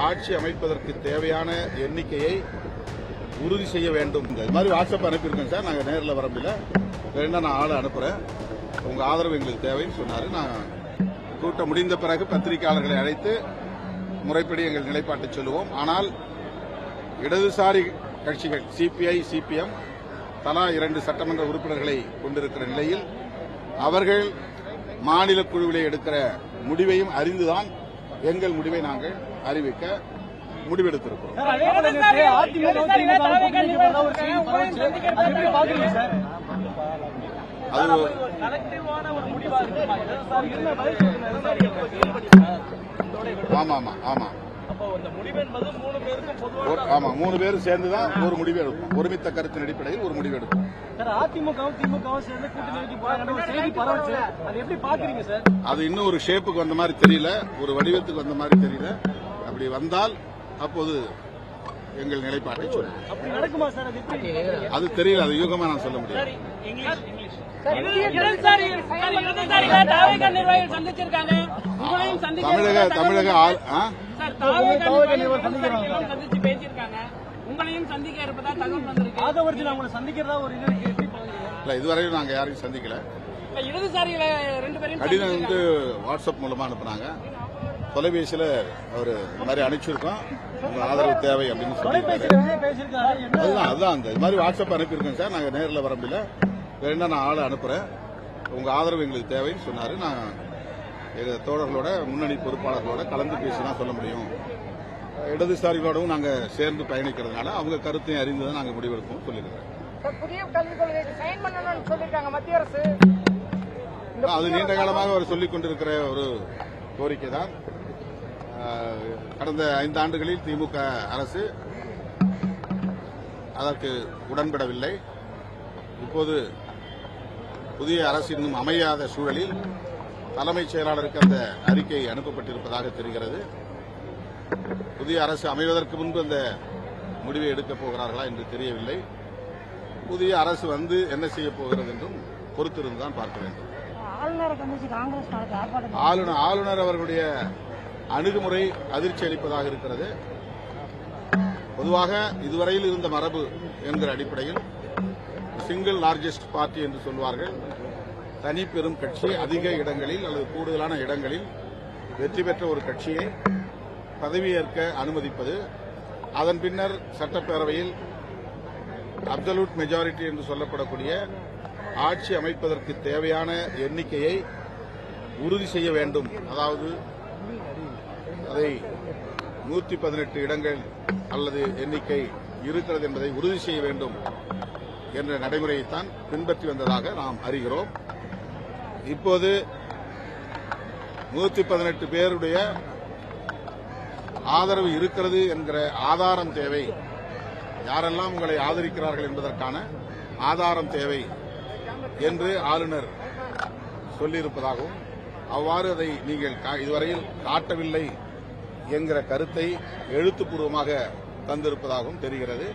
ஆட்சி அமைப்பதற்கு தேவையான எண்ணிக்கையை உறுதி செய்ய வேண்டும். இது மாதிரி வாட்ஸ்அப் அனுப்பியிருக்கேன் சார். நாங்கள் நேரில் வரம்பில்லை, வேணா நான் ஆளை அனுப்புகிறேன். உங்கள் ஆதரவு எங்களுக்கு தேவைன்னு சொன்னார். நான் கூட்டம் முடிந்த பிறகு பத்திரிகையாளர்களை அழைத்து முறைப்படி எங்கள் நிலைப்பாட்டை சொல்லுவோம். ஆனால் இடதுசாரி கட்சிகள் சிபிஐ, சிபிஎம் தலா 2 சட்டமன்ற உறுப்பினர்களை கொண்டிருக்கிற நிலையில் அவர்கள் மாநில குழுவிலே எடுக்கிற முடிவையும் அறிந்துதான் எங்கள் முடிவை நாங்கள் அறிவிக்க முடிவெடுத்திருக்கிறோம். ஆமா 3 பேரும் சேர்ந்துதான் ஒரு முடிவு எடுக்கும். ஒருமித்த கருத்தின் அடிப்படையில் ஒரு முடிவு எடுக்கும். அது இன்னும் ஒரு ஷேப்புக்கு வந்த மாதிரி தெரியல, ஒரு வடிவத்துக்கு வந்த மாதிரி தெரியல. அப்படி வந்தால் அப்போது எங்கள் நிலைப்பாட்டை சொல்லுவோம். அது தெரியல, அது யூகமா நான் சொல்ல முடியாது. தமிழக இதுவரையும் நாங்க யாரையும் சந்திக்கல. கடிதம் வந்து வாட்ஸ்அப் மூலமா அனுப்புனாங்க. தொலைபேசியில அவர் இந்த மாதிரி அனுப்பிச்சிருக்கோம், உங்க ஆதரவு தேவை அப்படின்னு சொல்லியிருக்காரு. அதுதான் அந்த இது மாதிரி வாட்ஸ்அப் அனுப்பியிருக்கேன் சார். நாங்க நேரில் வரம்பில்லை, வேணா நான் ஆளை அனுப்புறேன். உங்க ஆதரவு எங்களுக்கு தேவைன்னு சொன்னாரு. நான் எங்க தோழர்களோட முன்னணி பொறுப்பாளர்களோட கலந்து பேசிதான் சொல்ல முடியும். இடதுசாரிகளோடவும் நாங்க சேர்ந்து பயணிக்கிறதுனால அவங்க கருத்தையும் அறிந்துதான் நாங்க முடிவெடுப்போம் சொல்லியிருக்கிறேன். புதிய கல்விக் கொள்கைக்கு சைன் பண்ணணும்னு சொல்லியிருக்காங்க மத்திய அரசு. அது நீண்ட காலமாக அவர் சொல்லிக் கொண்டிருக்கிற ஒரு கோரிக்கை தான். கடந்த 5 ஆண்டுகளில் திமுக அரசு அதற்கு உடன்படவில்லை. இப்போது புதிய அரசு இன்னும் அமையாத சூழலில் தலைமைச் செயலாளருக்கு அந்த அறிக்கை அனுப்பப்பட்டிருப்பதாக தெரிகிறது. புதிய அரசு அமைவதற்கு முன்பு அந்த முடிவை எடுக்கப் போகிறார்களா என்று தெரியவில்லை. புதிய அரசு வந்து என்ன செய்ய போகிறது என்றும் பொறுத்திருந்துதான் பார்க்க வேண்டும். ஆளுநர் அவர்களுடைய அணுகுமுறை அதிர்ச்சி அளிப்பதாக இருக்கிறது. பொதுவாக இதுவரையில் இருந்த மரபு என்கிற அடிப்படையில் சிங்கிள் லார்ஜஸ்ட் பார்ட்டி என்று சொல்வார்கள். தனி பெரும் கட்சி அதிக இடங்களில் அல்லது கூடுதலான இடங்களில் வெற்றி பெற்ற ஒரு கட்சியை பதவியேற்க அனுமதிப்பது, அதன் பின்னர் சட்டப்பேரவையில் அப்சல்யூட் மெஜாரிட்டி என்று சொல்லப்படக்கூடிய ஆட்சி அமைப்பதற்கு தேவையான எண்ணிக்கையை உறுதி செய்ய வேண்டும். அதாவது அதை 118 இடங்கள் அல்லது எண்ணிக்கை இருக்கிறது என்பதை உறுதி செய்ய வேண்டும் என்ற நடைமுறையைத்தான் பின்பற்றி வந்ததாக நாம் அறிகிறோம். இப்போது 118 பேருடைய ஆதரவு இருக்கிறது என்கிற ஆதாரம் தேவை. யாரெல்லாம் உங்களை ஆதரிக்கிறார்கள் என்பதற்கான ஆதாரம் தேவை என்று ஆளுநர் சொல்லியிருப்பதாகவும், அவ்வாறு அதை நீங்கள் இதுவரையில் காட்டவில்லை என்கிற கருத்தை எழுத்துப்பூர்வமாக தந்திருப்பதாகவும் தெரிகிறது.